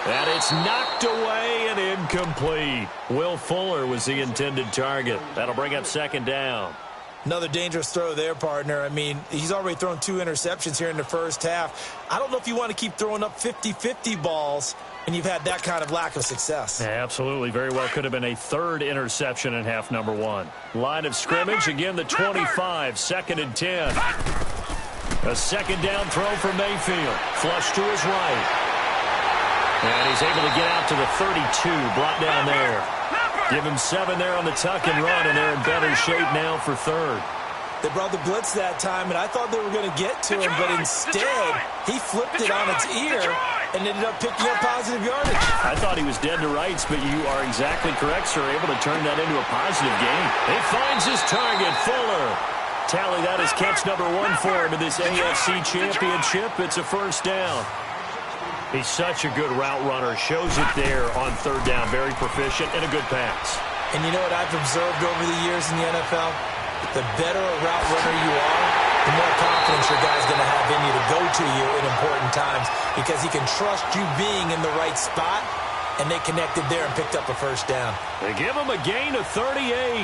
And it's knocked away and incomplete. Will Fuller was the intended target. That'll bring up second down. Another dangerous throw there, partner. I mean, he's already thrown 2 interceptions here in the first half. I don't know if you want to keep throwing up 50-50 balls and you've had that kind of lack of success. Yeah, absolutely. Very well could have been a third interception in half number 1. Line of scrimmage, again the 25, 2nd and 10. A second down throw for Mayfield. Flush to his right. And he's able to get out to the 32, brought down there. Give him 7 there on the tuck and run, and they're in better shape now for third. They brought the blitz that time, and I thought they were going to get to him, but instead he flipped it on its ear and ended up picking up positive yardage. I thought he was dead to rights, but you are exactly correct, sir. Able to turn that into a positive gain. He finds his target, Fuller. Tally that as catch number 1 for him in this AFC Championship. It's a first down. He's such a good route runner. Shows it there on third down. Very proficient and a good pass. And you know what I've observed over the years in the NFL? The better a route runner you are, the more confidence your guy's going to have in you to go to you in important times because he can trust you being in the right spot, and they connected there and picked up a first down. They give him a gain of 38.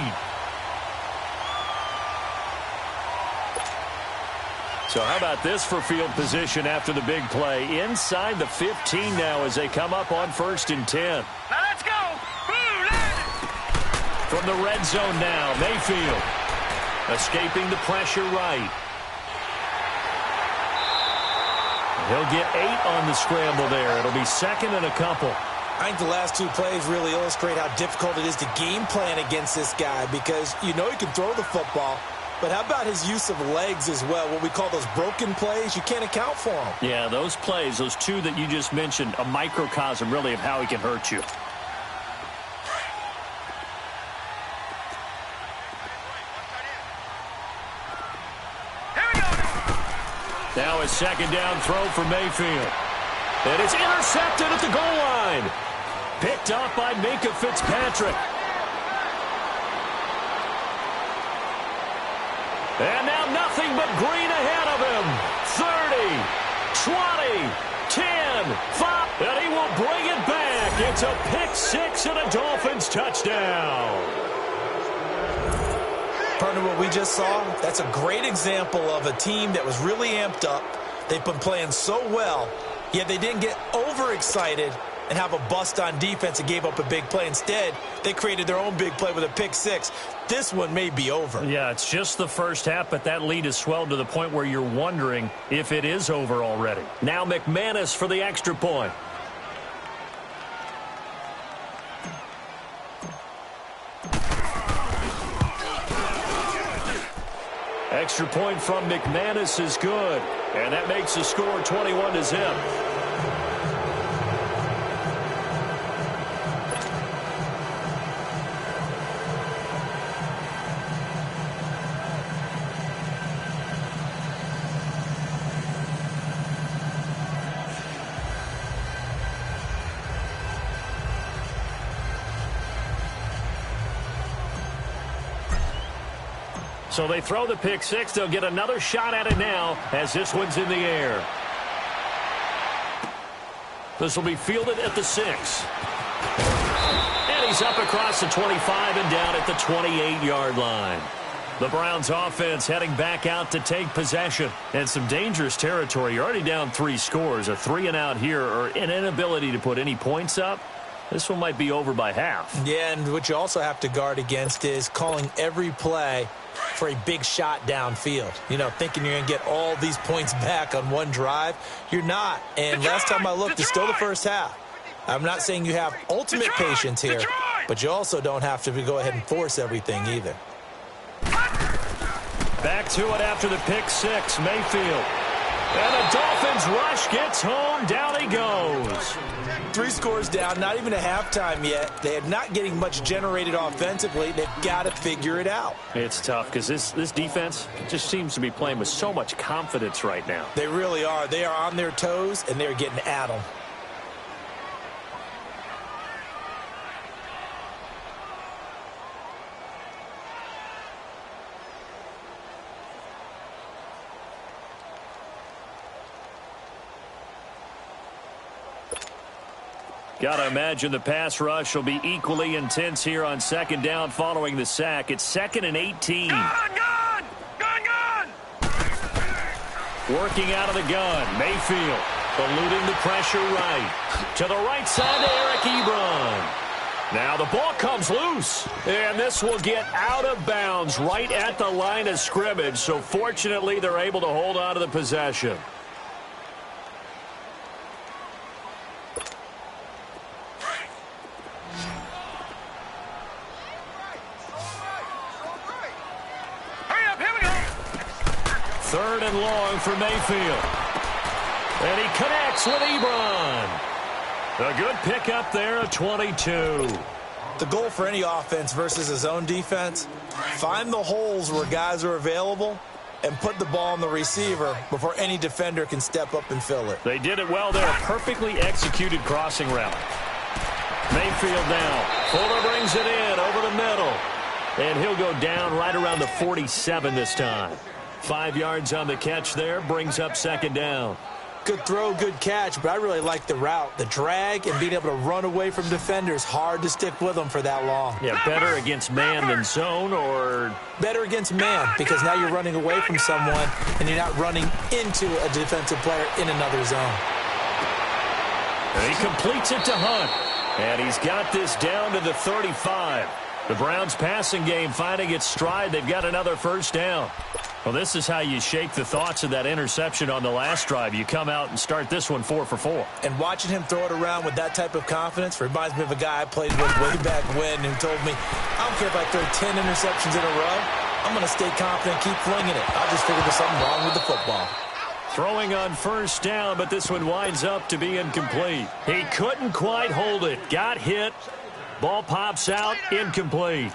So how about this for field position after the big play? Inside the 15 now as they come up on 1st and 10. Now let's go. From the red zone now, Mayfield escaping the pressure right. He'll get 8 on the scramble there. It'll be 2nd and a couple. I think the last 2 plays really illustrate how difficult it is to game plan against this guy because you know he can throw the football. But how about his use of legs as well? What we call those broken plays, you can't account for them. Yeah, those plays, those 2 that you just mentioned, a microcosm really of how he can hurt you. Now a second down throw for Mayfield. And it's intercepted at the goal line. Picked up by Minkah Fitzpatrick. And now nothing but green ahead of him. 30, 20, 10, 5. And he will bring it back. It's a pick 6 and a Dolphins touchdown. Partner, what we just saw, that's a great example of a team that was really amped up. They've been playing so well, yet they didn't get overexcited and have a bust on defense and gave up a big play. Instead, they created their own big play with a pick 6. This one may be over. Yeah, it's just the first half, but that lead has swelled to the point where you're wondering if it is over already. Now McManus for the extra point. Extra point from McManus is good, and that makes the score 21-0. So they throw the pick 6. They'll get another shot at it now as this one's in the air. This will be fielded at the 6. And he's up across the 25 and down at the 28-yard line. The Browns offense heading back out to take possession. And some dangerous territory. You're already down 3 scores. A 3-and-out here or an inability to put any points up. This one might be over by half. Yeah, and what you also have to guard against is calling every play for a big shot downfield. You know, thinking you're going to get all these points back on one drive. You're not. And last time I looked, it's still the first half. I'm not saying you have ultimate patience here, but you also don't have to go ahead and force everything either. Back to it after the pick 6, Mayfield. And the Dolphins rush gets home. Down he goes. 3 scores down, not even a halftime yet. They are not getting much generated offensively. They've got to figure it out. It's tough because this defense just seems to be playing with so much confidence right now. They really are. They are on their toes, and they're getting at them. Got to imagine the pass rush will be equally intense here on second down following the sack. It's 2nd and 18. Gun! Working out of the gun. Mayfield eluding the pressure right. To the right side to Eric Ebron. Now the ball comes loose. And this will get out of bounds right at the line of scrimmage. So fortunately they're able to hold on to the possession. Third and long for Mayfield. And he connects with Ebron. A good pickup there at 22. The goal for any offense versus his own defense, find the holes where guys are available and put the ball on the receiver before any defender can step up and fill it. They did it well there. Perfectly executed crossing route. Mayfield now. Fuller brings it in over the middle. And he'll go down right around the 47 this time. 5 yards on the catch there, brings up second down. Good throw, good catch, but I really like the route. The drag and being able to run away from defenders, hard to stick with them for that long. Yeah, better against man than zone, or? Better against man, because now you're running away from someone and you're not running into a defensive player in another zone. And he completes it to Hunt. And he's got this down to the 35. The Browns passing game finding its stride. They've got another first down. Well, this is how you shake the thoughts of that interception on the last drive. You come out and start this one 4 for 4. And watching him throw it around with that type of confidence reminds me of a guy I played with way back when who told me, I don't care if I throw 10 interceptions in a row. I'm going to stay confident, keep flinging it. I just figured there's something wrong with the football. Throwing on first down, but this one winds up to be incomplete. He couldn't quite hold it. Got hit. Ball pops out, incomplete.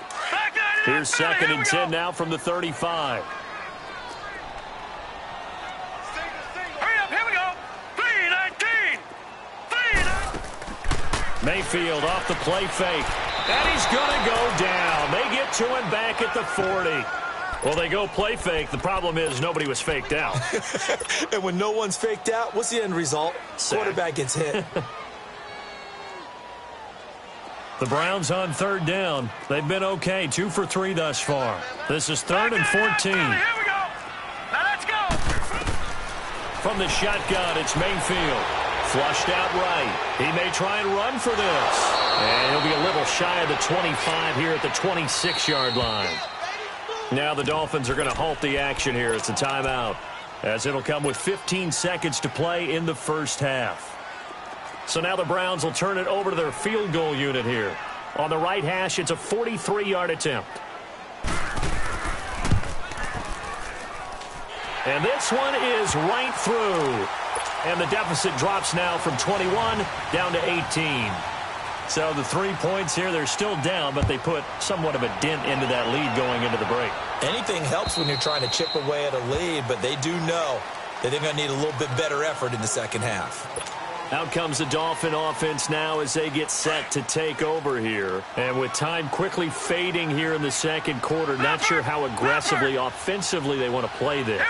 Here's 2nd and 10 now from the 35. Mayfield off the play fake. And he's going to go down. They get to him back at the 40. Well, they go play fake. The problem is nobody was faked out. And when no one's faked out, what's the end result? Sack. Quarterback gets hit. The Browns on third down. They've been okay. 2 for 3 thus far. This is 3rd and 14. Here we go. Now let's go. From the shotgun, it's Mayfield. Flushed out right. He may try and run for this. And he'll be a little shy of the 25 here at the 26-yard line. Now the Dolphins are going to halt the action here. It's a timeout, as it'll come with 15 seconds to play in the first half. So now the Browns will turn it over to their field goal unit here. On the right hash, it's a 43-yard attempt. And this one is right through. And the deficit drops now from 21 down to 18. So the 3 points here, they're still down, but they put somewhat of a dent into that lead going into the break. Anything helps when you're trying to chip away at a lead, but they do know that they're going to need a little bit better effort in the second half. Out comes the Dolphin offense now as they get set to take over here. And with time quickly fading here in the second quarter, not sure how aggressively, offensively they want to play this.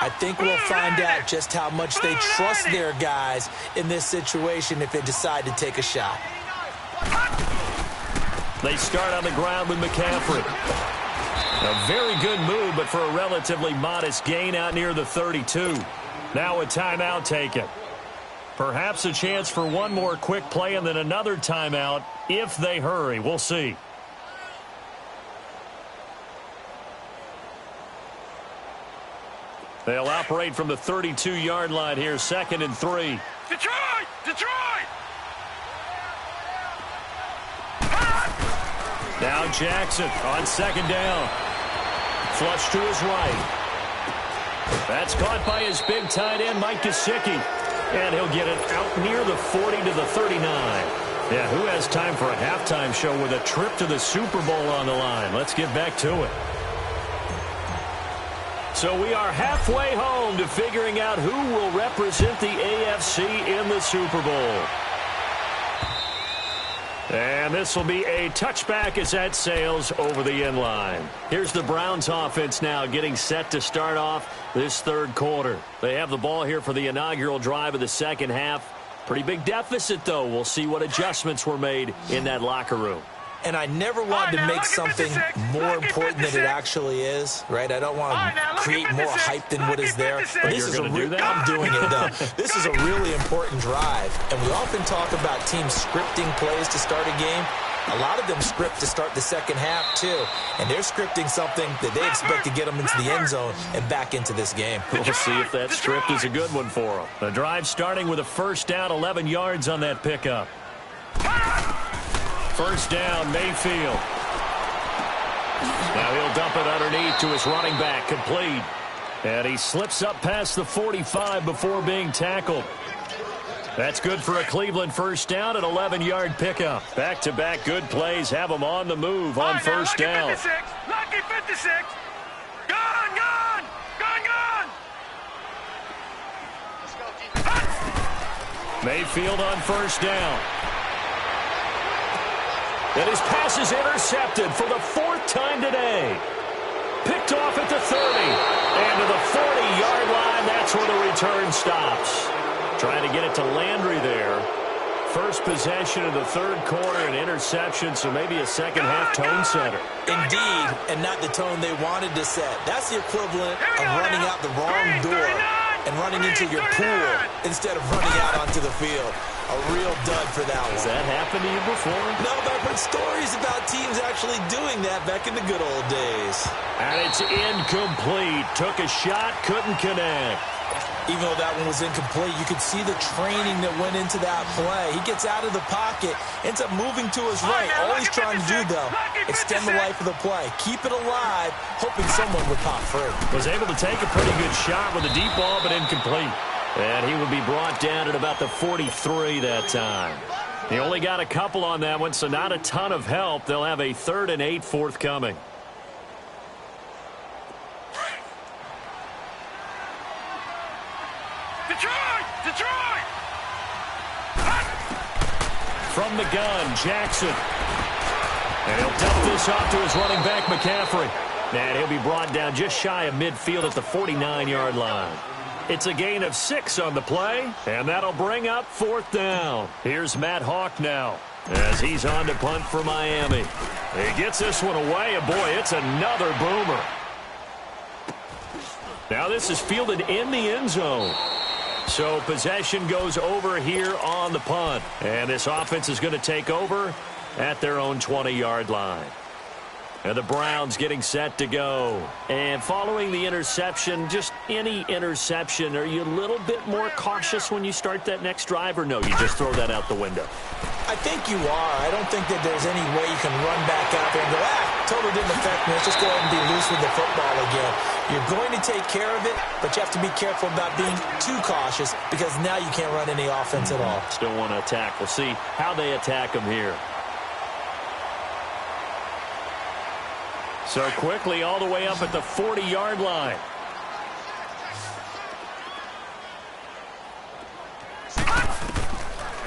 I think we'll find out just how much they trust their guys in this situation if they decide to take a shot. They start on the ground with McCaffrey. A very good move, but for a relatively modest gain out near the 32. Now a timeout taken. Perhaps a chance for one more quick play and then another timeout if they hurry. We'll see. They'll operate from the 32-yard line here, 2nd and 3. Detroit! Detroit! Now Jackson on 2nd down. Flush to his right. That's caught by his big tight end, Mike Gesicki. And he'll get it out near the 40 to the 39. Yeah, who has time for a halftime show with a trip to the Super Bowl on the line? Let's get back to it. So we are halfway home to figuring out who will represent the AFC in the Super Bowl. And this will be a touchback as that sails over the end line. Here's the Browns offense now getting set to start off this third quarter. They have the ball here for the inaugural drive of the second half. Pretty big deficit, though. We'll see what adjustments were made in that locker room. And I never wanted to make something more important than it actually is, right? I don't want to create more hype than what is there. But this is I'm doing it, though. This is a really important drive. And we often talk about teams scripting plays to start a game. A lot of them script to start the second half, too. And they're scripting something that they expect to get them into the end zone and back into this game. We'll see if that script is a good one for them. The drive starting with a first down, 11 yards on that pickup. First down, Mayfield. Now he'll dump it underneath to his running back, complete. And he slips up past the 45 before being tackled. That's good for a Cleveland first down, an 11-yard pickup. Back-to-back good plays have them on the move on first down. Lucky 56. Gone, gone, gone, gone. Mayfield on first down. And his pass is intercepted for the fourth time today. Picked off at the 30. And to the 40-yard line, that's where the return stops. Trying to get it to Landry there. First possession of the third quarter, an interception, so maybe a second-half tone setter. Indeed, and not the tone they wanted to set. That's the equivalent of running out the wrong door and running into your pool instead of running out onto the field. A real dud for that one. Has that happened to you before? No, but I've heard stories about teams actually doing that back in the good old days. And it's incomplete. Took a shot, couldn't connect. Even though that one was incomplete, you could see the training that went into that play. He gets out of the pocket, ends up moving to his right. All he's trying to do, though, extend the life of the play. Keep it alive, hoping someone would pop free. Was able to take a pretty good shot with a deep ball, but incomplete. And he would be brought down at about the 43 that time. He only got a couple on that one, so not a ton of help. They'll have a 3rd and 8 forthcoming. Detroit! From the gun, Jackson. And he'll dump this off to his running back, McCaffrey. And he'll be brought down just shy of midfield at the 49-yard line. It's a gain of 6 on the play, and that'll bring up 4th down. Here's Matt Hawk now as he's on to punt for Miami. He gets this one away, and boy, it's another boomer. Now this is fielded in the end zone. So possession goes over here on the punt. And this offense is going to take over at their own 20-yard line. And the Browns getting set to go. And following the interception, just any interception, are you a little bit more cautious when you start that next drive, or no, you just throw that out the window? I think you are. I don't think that there's any way you can run back out there and go, totally didn't affect me. Let's just go ahead and be loose with the football again. You're going to take care of it, but you have to be careful about being too cautious because now you can't run any offense at all. Still want to attack. We'll see how they attack them here. So quickly all the way up at the 40-yard line.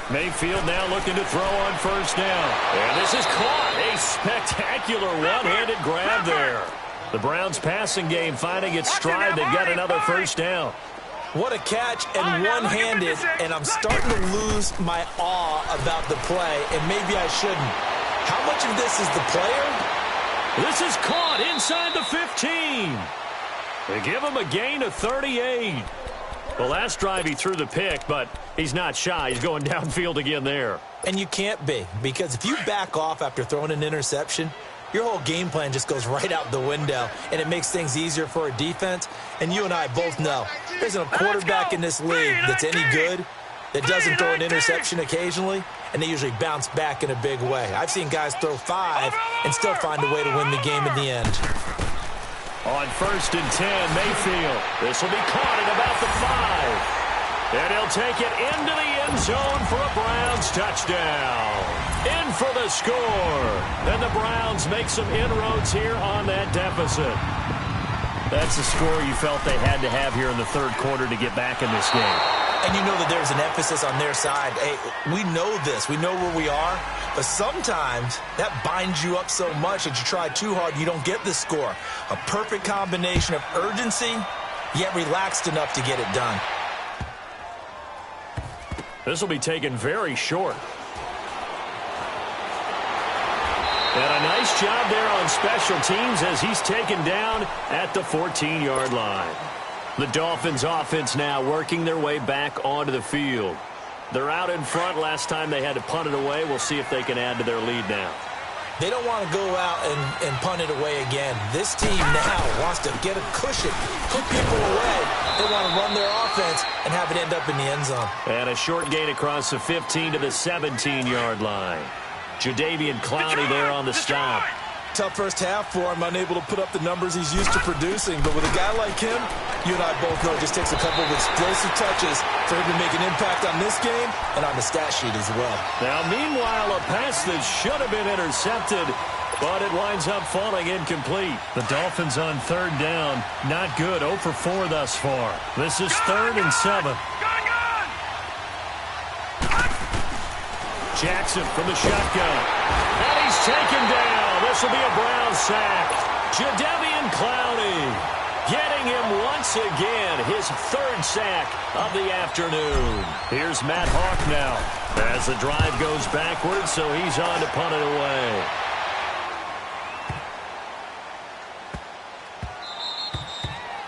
Mayfield now looking to throw on first down. And this is caught. A spectacular one-handed grab there. The Browns passing game finding its stride. They've got another first down. What a catch and one-handed, and I'm starting to lose my awe about the play, and maybe I shouldn't. How much of this is the player? This is caught inside the 15. They give him a gain of 38. The last drive he threw the pick, but he's not shy. He's going downfield again there. And you can't be, because if you back off after throwing an interception, your whole game plan just goes right out the window, and it makes things easier for a defense. And you and I both know there isn't a quarterback in this league that's any good that doesn't throw an interception occasionally, and they usually bounce back in a big way. I've seen guys throw 5 and still find a way to win the game in the end. On 1st and 10, Mayfield. This will be caught at about the 5. And he'll take it into the end zone for a Browns touchdown. In for the score. And the Browns make some inroads here on that deficit. That's the score you felt they had to have here in the third quarter to get back in this game. And you know that there's an emphasis on their side. Hey, we know this. We know where we are. But sometimes that binds you up so much that you try too hard, you don't get the score. A perfect combination of urgency, yet relaxed enough to get it done. This will be taken very short. And a nice job there on special teams as he's taken down at the 14-yard line. The Dolphins offense now working their way back onto the field. They're out in front. Last time they had to punt it away. We'll see if they can add to their lead now. They don't want to go out and punt it away again. This team now wants to get a cushion, put people away. They want to run their offense and have it end up in the end zone. And a short gain across the 15 to the 17-yard line. Jadeveon Clowney there on the stop. Tough first half for him, unable to put up the numbers he's used to producing. But with a guy like him, you and I both know it just takes a couple of explosive touches for him to make an impact on this game and on the stat sheet as well. Now, meanwhile, a pass that should have been intercepted, but it winds up falling incomplete. The Dolphins on third down. Not good. 0 for 4 thus far. This is 3rd and 7. Jackson from the shotgun. And he's taken down. This will be a Brown sack. Jadeveon Clowney getting him once again, his 3rd sack of the afternoon. Here's Matt Hawk now as the drive goes backwards, so he's on to punt it away.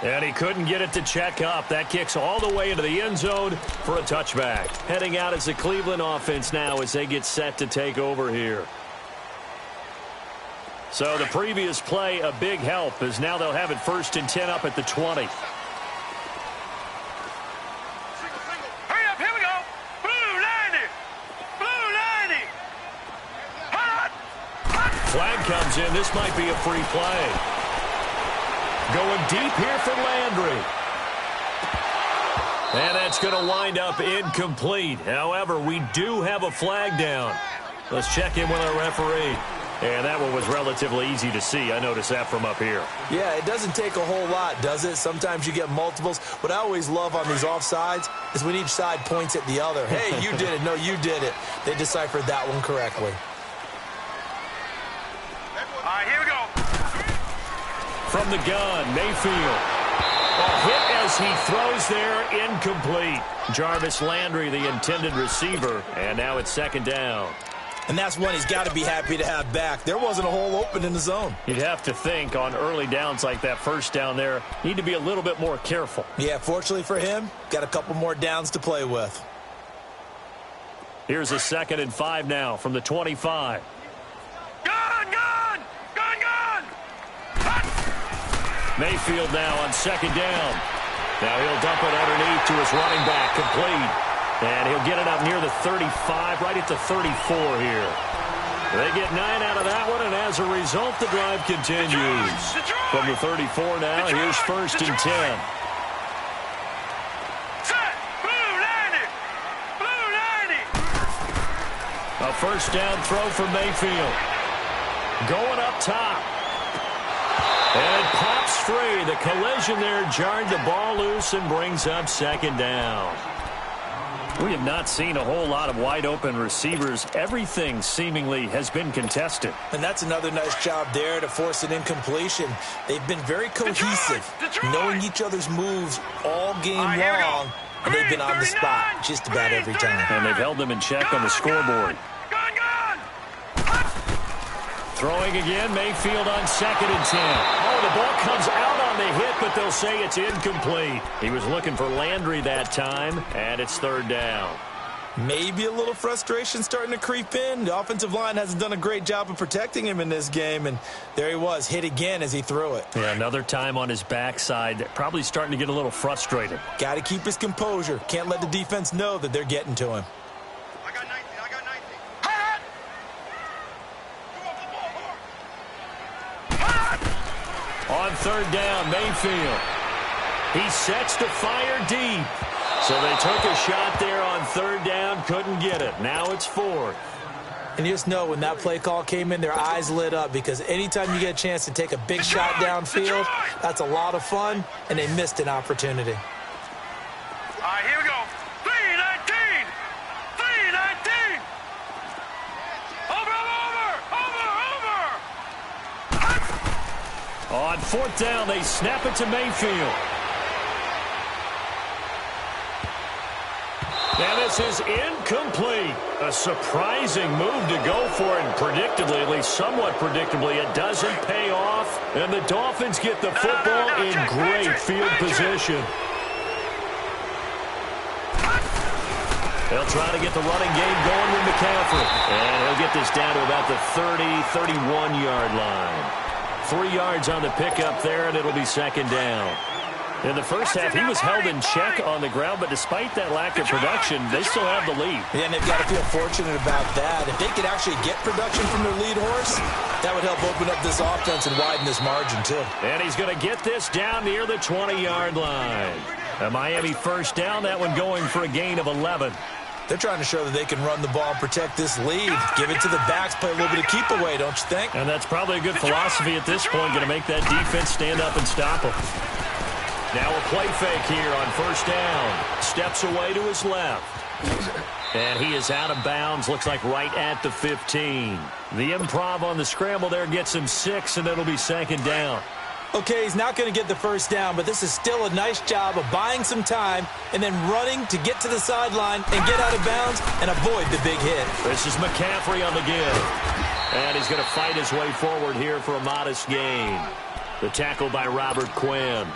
And he couldn't get it to check up. That kicks all the way into the end zone for a touchback. Heading out as the Cleveland offense now as they get set to take over here. So the previous play, a big help, as now they'll have it 1st and 10 up at the 20. Hurry up, here we go. Blue 90. Blue 90. Hot. Flag comes in. This might be a free play. Going deep here for Landry. And that's going to wind up incomplete. However, we do have a flag down. Let's check in with our referee. And that one was relatively easy to see. I noticed that from up here. Yeah, it doesn't take a whole lot, does it? Sometimes you get multiples. What I always love on these offsides is when each side points at the other. Hey, you did it. No, you did it. They deciphered that one correctly. All right, here we go. From the gun, Mayfield. A hit as he throws there, incomplete. Jarvis Landry, the intended receiver, and now it's 2nd down. And that's one he's got to be happy to have back. There wasn't a hole open in the zone. You'd have to think on early downs like that, 1st down there, need to be a little bit more careful. Yeah, fortunately for him, got a couple more downs to play with. Here's a 2nd and 5 now from the 25. Mayfield now on 2nd down. Now he'll dump it underneath to his running back, complete. And he'll get it up near the 35, right at the 34 here. They get 9 out of that one, and as a result, the drive continues. From the 34 now, here's 1st and 10. Set. Blue 90. Blue 90. A 1st down throw for Mayfield. Going up top. And it pops free. The collision there jarred the ball loose and brings up 2nd down. We have not seen a whole lot of wide-open receivers. Everything seemingly has been contested. And that's another nice job there to force an incompletion. They've been very cohesive, knowing each other's moves all game long, and they've been on the spot just about every time. And they've held them in check on the scoreboard. Throwing again, Mayfield on 2nd and 10. Oh, the ball comes out on the hit, but they'll say it's incomplete. He was looking for Landry that time, and it's 3rd down. Maybe a little frustration starting to creep in. The offensive line hasn't done a great job of protecting him in this game, and there he was, hit again as he threw it. Yeah, another time on his backside, probably starting to get a little frustrated. Got to keep his composure. Can't let the defense know that they're getting to him. On 3rd down, Mayfield. He sets to fire deep. So they took a shot there on 3rd down, couldn't get it. Now it's 4th. And you just know when that play call came in, their eyes lit up, because anytime you get a chance to take a big shot downfield, that's a lot of fun, and they missed an opportunity. All right, here we go. 319. 319. Over. On 4th down, they snap it to Mayfield. And this is incomplete. A surprising move to go for it. And predictably, at least somewhat predictably, it doesn't pay off. And the Dolphins get the football in great field position. They'll try to get the running game going with McCaffrey. And he'll get this down to about the 30, 31-yard line. 3 yards on the pickup there, and it'll be second down. In the first half, he was held in check on the ground, but despite that lack of production, they still have the lead. Yeah, and they've got to feel fortunate about that. If they could actually get production from their lead horse, that would help open up this offense and widen this margin, too. And he's going to get this down near the 20-yard line. A Miami first down, that one going for a gain of 11. They're trying to show that they can run the ball and protect this lead. Give it to the backs, play a little bit of keep away, don't you think? And that's probably a good philosophy at this point, going to make that defense stand up and stop them. Now a play fake here on first down. Steps away to his left. And he is out of bounds, looks like right at the 15. The improv on the scramble there gets him 6, and it'll be second down. Okay, he's not going to get the first down, but this is still a nice job of buying some time and then running to get to the sideline and get out of bounds and avoid the big hit. This is McCaffrey on the give. And he's going to fight his way forward here for a modest gain. The tackle by Robert Quinn.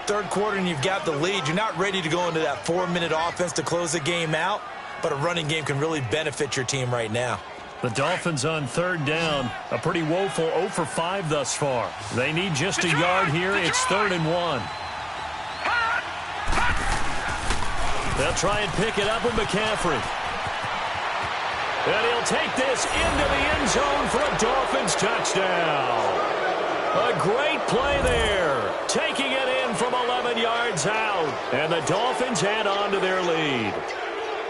Third quarter and you've got the lead. You're not ready to go into that 4-minute offense to close the game out, but a running game can really benefit your team right now. The Dolphins on third down. A pretty woeful 0 for 5 thus far. They need just a yard here. It's 3rd and 1. They'll try and pick it up with McCaffrey. And he'll take this into the end zone for a Dolphins touchdown. A great play there. Taking it in from 11 yards out. And the Dolphins add on to their lead.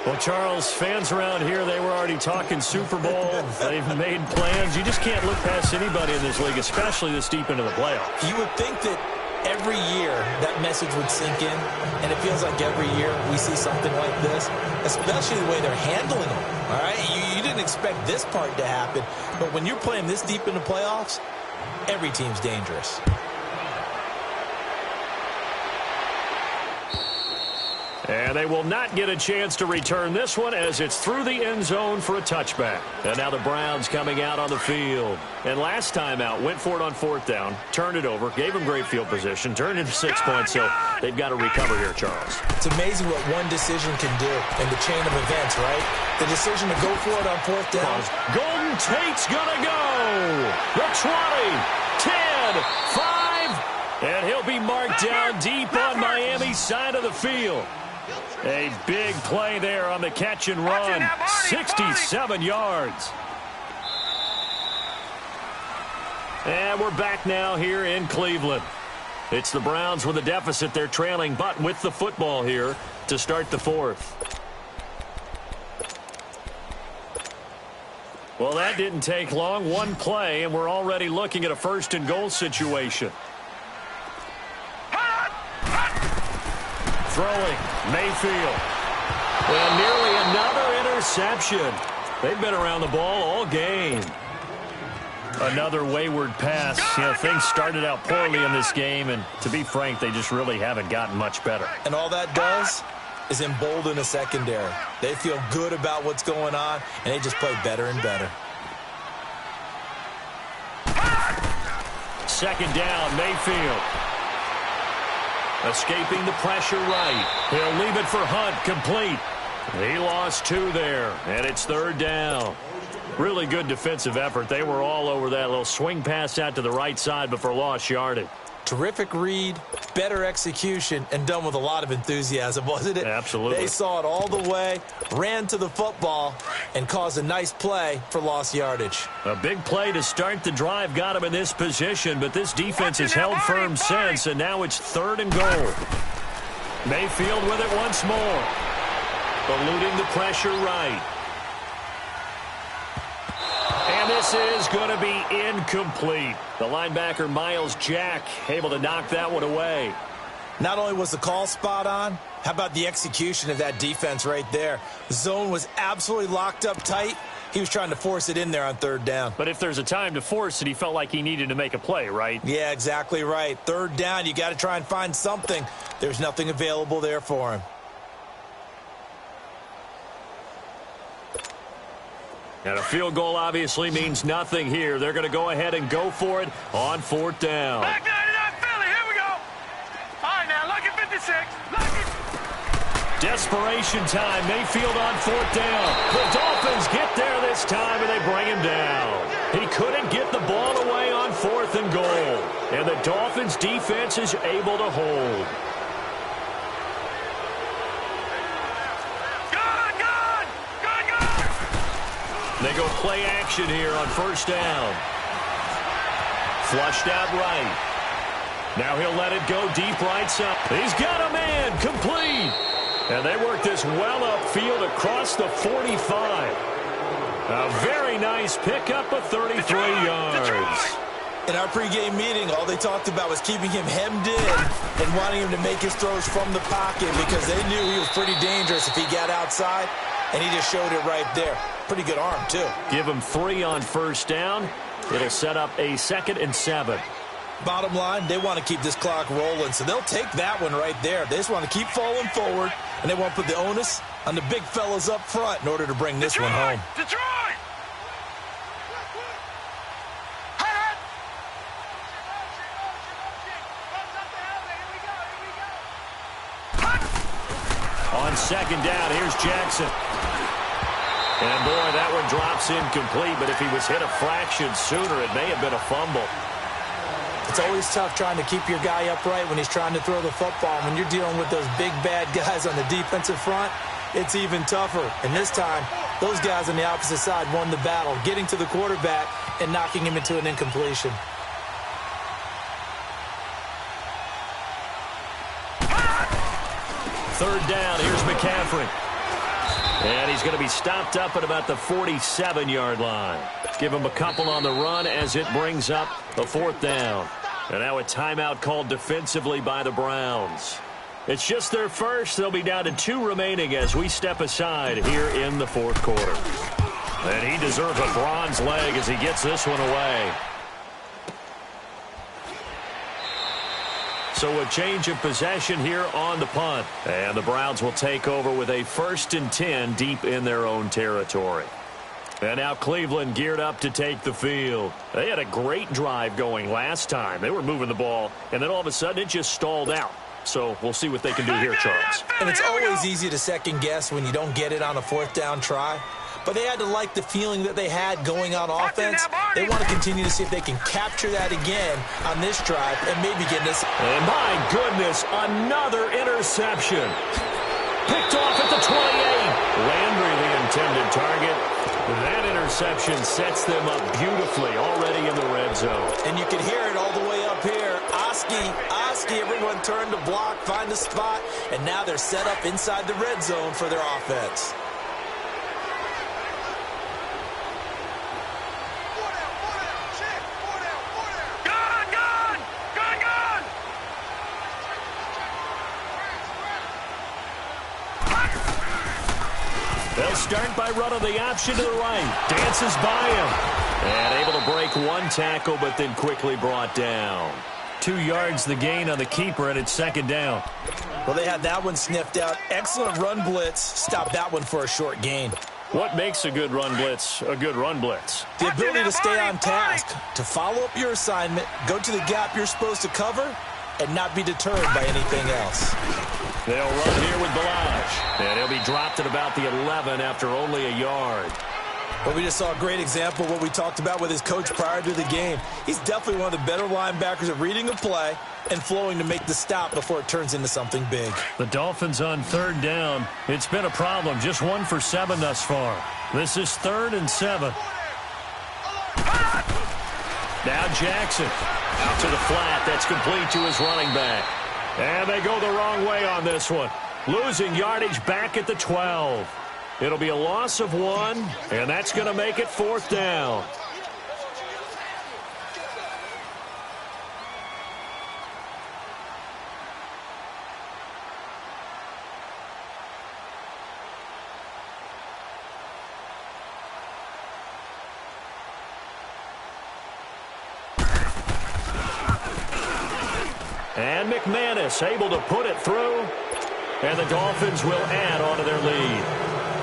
Well, Charles, fans around here, they were already talking Super Bowl. They've made plans. You just can't look past anybody in this league, especially this deep into the playoffs. You would think that every year that message would sink in, and it feels like every year we see something like this, especially the way they're handling them. All right, you didn't expect this part to happen, but when you're playing this deep in the playoffs, every team's dangerous. And they will not get a chance to return this one as it's through the end zone for a touchback. And now the Browns coming out on the field. And last time out, went for it on 4th down, turned it over, gave them great field position, turned into 6 points, so they've got to recover here, Charles. It's amazing what one decision can do in the chain of events, right? The decision to go for it on 4th down. Golden Tate's going to go. The 20, 10, 5, and he'll be marked down deep on Miami's side of the field. A big play there on the catch and run. 67 yards. And we're back now here in Cleveland. It's the Browns with a deficit. They're trailing, but with the football here to start the 4th. Well, that didn't take long. One play, and we're already looking at a 1st and goal situation. Throwing, Mayfield. Well, nearly another interception. They've been around the ball all game. Another wayward pass. You know, things started out poorly in this game, and to be frank, they just really haven't gotten much better. And all that does is embolden a secondary. They feel good about what's going on, and they just play better and better. Second down, Mayfield. Escaping the pressure right. He'll leave it for Hunt, complete. He lost 2 there, and it's 3rd down. Really good defensive effort. They were all over that little swing pass out to the right side before lost yardage. Terrific read, better execution, and done with a lot of enthusiasm, wasn't it? Absolutely. They saw it all the way, ran to the football, and caused a nice play for lost yardage. A big play to start the drive got him in this position, but this defense has held firm since, and now it's 3rd and goal. Mayfield with it once more. Eluding the pressure right. And this is going to be incomplete. The linebacker, Miles Jack, able to knock that one away. Not only was the call spot on, how about the execution of that defense right there? The zone was absolutely locked up tight. He was trying to force it in there on 3rd down. But if there's a time to force it, he felt like he needed to make a play, right? Yeah, exactly right. 3rd down, you got to try and find something. There's nothing available there for him. And a field goal obviously means nothing here. They're going to go ahead and go for it on 4th down. Back 99 Philly, here we go. All right, now, lucky 56. Lucky. Desperation time. Mayfield on 4th down. The Dolphins get there this time, and they bring him down. He couldn't get the ball away on 4th and goal. And the Dolphins' defense is able to hold. They go play action here on 1st down. Flushed out right. Now he'll let it go deep right side. He's got a man complete. And they work this well upfield across the 45. A very nice pickup of 33 yards. In our pregame meeting, all they talked about was keeping him hemmed in and wanting him to make his throws from the pocket because they knew he was pretty dangerous if he got outside, and he just showed it right there. Pretty good arm, too. Give him 3 on 1st down. It'll set up a 2nd and 7. Bottom line, they want to keep this clock rolling, so they'll take that one right there. They just want to keep falling forward, and they want to put the onus on the big fellas up front in order to bring this one home. Detroit! On 2nd down, here's Jackson. And, boy, that one drops incomplete, but if he was hit a fraction sooner, it may have been a fumble. It's always tough trying to keep your guy upright when he's trying to throw the football. When you're dealing with those big, bad guys on the defensive front, it's even tougher. And this time, those guys on the opposite side won the battle, getting to the quarterback and knocking him into an incompletion. Third down, here's McCaffrey. And he's going to be stopped up at about the 47-yard line. Give him a couple on the run as it brings up a 4th down. And now a timeout called defensively by the Browns. It's just their first. They'll be down to 2 remaining as we step aside here in the 4th quarter. And he deserves a bronze leg as he gets this one away. So a change of possession here on the punt. And the Browns will take over with a 1st and 10 deep in their own territory. And now Cleveland geared up to take the field. They had a great drive going last time. They were moving the ball, and then all of a sudden it just stalled out. So we'll see what they can do here, Charles. And it's always easy to second guess when you don't get it on a 4th down try. But they had to like the feeling that they had going on offense. They want to continue to see if they can capture that again on this drive and maybe get this. And my goodness, another interception. Picked off at the 28. Landry, the intended target. That interception sets them up beautifully already in the red zone. And you can hear it all the way up here. Oski, everyone turned to block, find a spot, and now they're set up inside the red zone for their offense. They'll start by running the option to the right. Dances by him. And able to break one tackle, but then quickly brought down. 2 yards the gain on the keeper, and it's 2nd down. Well, they had that one sniffed out. Excellent run blitz. Stopped that one for a short gain. What makes a good run blitz a good run blitz? The ability to stay on task, to follow up your assignment, go to the gap you're supposed to cover, and not be deterred by anything else. They'll run here with Balaj. And he'll be dropped at about the 11 after only a yard. Well, we just saw a great example of what we talked about with his coach prior to the game. He's definitely one of the better linebackers at reading a play and flowing to make the stop before it turns into something big. The Dolphins on 3rd down. It's been a problem. Just 1 for 7 thus far. This is 3rd and 7. Now Jackson out to the flat. That's complete to his running back. And they go the wrong way on this one. Losing yardage back at the 12. It'll be a loss of 1, and that's going to make it 4th down. And McManus able to put it through. And the Dolphins will add on to their lead.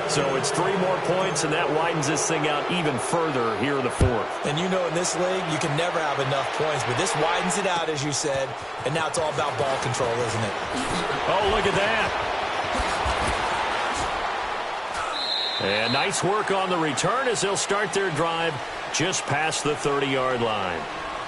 So it's 3 more points, and that widens this thing out even further here in the fourth. And you know in this league, you can never have enough points, but this widens it out, as you said, and now it's all about ball control, isn't it? Oh, look at that. And nice work on the return as they'll start their drive just past the 30-yard line.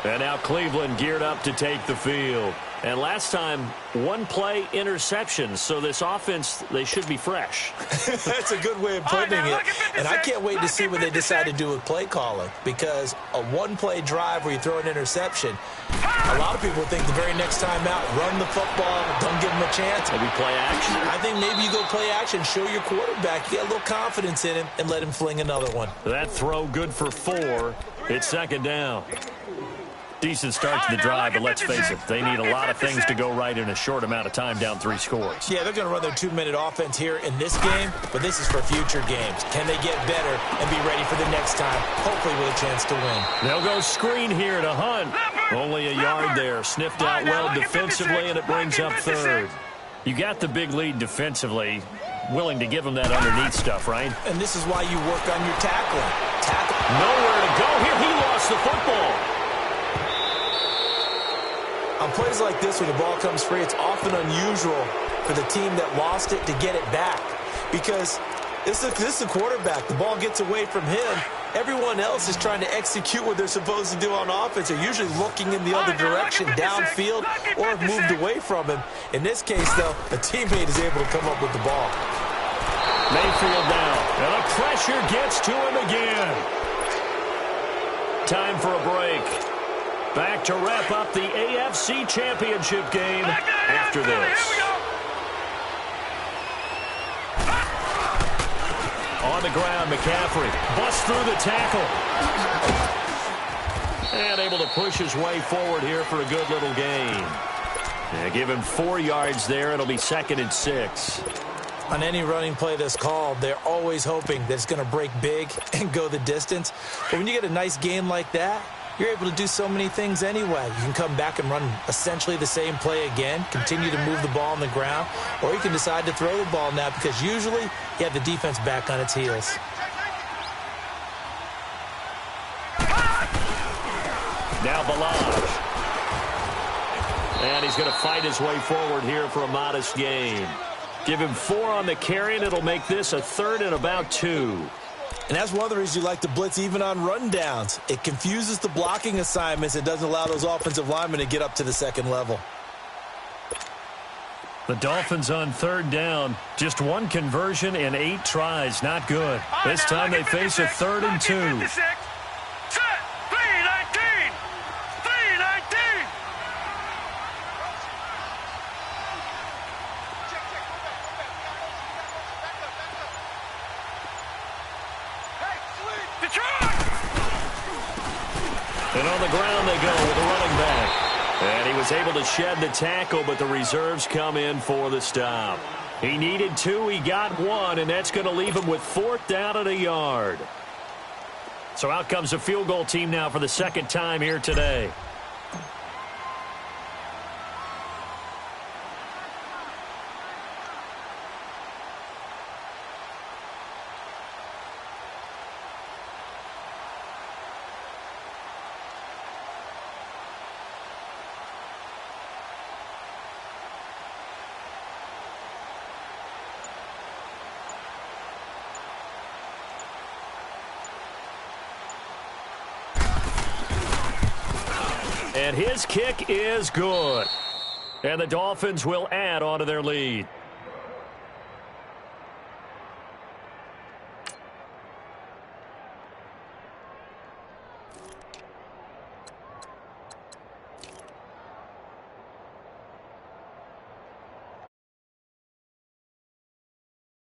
And now Cleveland geared up to take the field. And last time, 1-play interception. So this offense, they should be fresh. That's a good way of putting it. And I can't wait to see what they decide to do with play calling. Because a 1-play drive where you throw an interception, a lot of people think the very next time out, run the football, don't give them a chance. Maybe play action. I think maybe you go play action, show your quarterback, you get a little confidence in him, and let him fling another one. That throw good for 4. It's second down. Decent start to the drive, but let's face it, they need a lot of things to go right in a short amount of time, down 3 scores. Yeah, they're going to run their 2-minute offense here in this game, but this is for future games. Can they get better and be ready for the next time, hopefully with a chance to win? They'll go screen here to Hunt. Only a yard there, sniffed out well defensively, and it brings up 3rd. You got the big lead defensively, willing to give them that underneath stuff, right? And this is why you work on your tackling. Nowhere to go here. He lost the football. On plays like this where the ball comes free, it's often unusual for the team that lost it to get it back. Because this is the quarterback. The ball gets away from him. Everyone else is trying to execute what they're supposed to do on offense. They're usually looking in the other direction, downfield, or have moved away from him. In this case, though, a teammate is able to come up with the ball. Mayfield down. And the pressure gets to him again. Time for a break. Back to wrap up the AFC Championship game after this. On the ground, McCaffrey busts through the tackle. And able to push his way forward here for a good little gain. And give him 4 yards there. It'll be 2nd and 6. On any running play that's called, they're always hoping that it's going to break big and go the distance. But when you get a nice game like that, you're able to do so many things anyway. You can come back and run essentially the same play again, continue to move the ball on the ground, or you can decide to throw the ball now because usually you have the defense back on its heels. Now Balaj. And he's going to fight his way forward here for a modest gain. Give him 4 on the carry, and it'll make this a 3rd and about 2. And that's one of the reasons you like to blitz even on rundowns. It confuses the blocking assignments. It doesn't allow those offensive linemen to get up to the second level. The Dolphins on 3rd down. Just 1 conversion in 8 tries. Not good. This time they face a 3rd and 2. And on the ground they go with a running back. And he was able to shed the tackle, but the reserves come in for the stop. He needed 2, he got 1, and that's going to leave him with 4th down and a yard. So out comes the field goal team now for the 2nd time here today. And his kick is good. And the Dolphins will add on to their lead.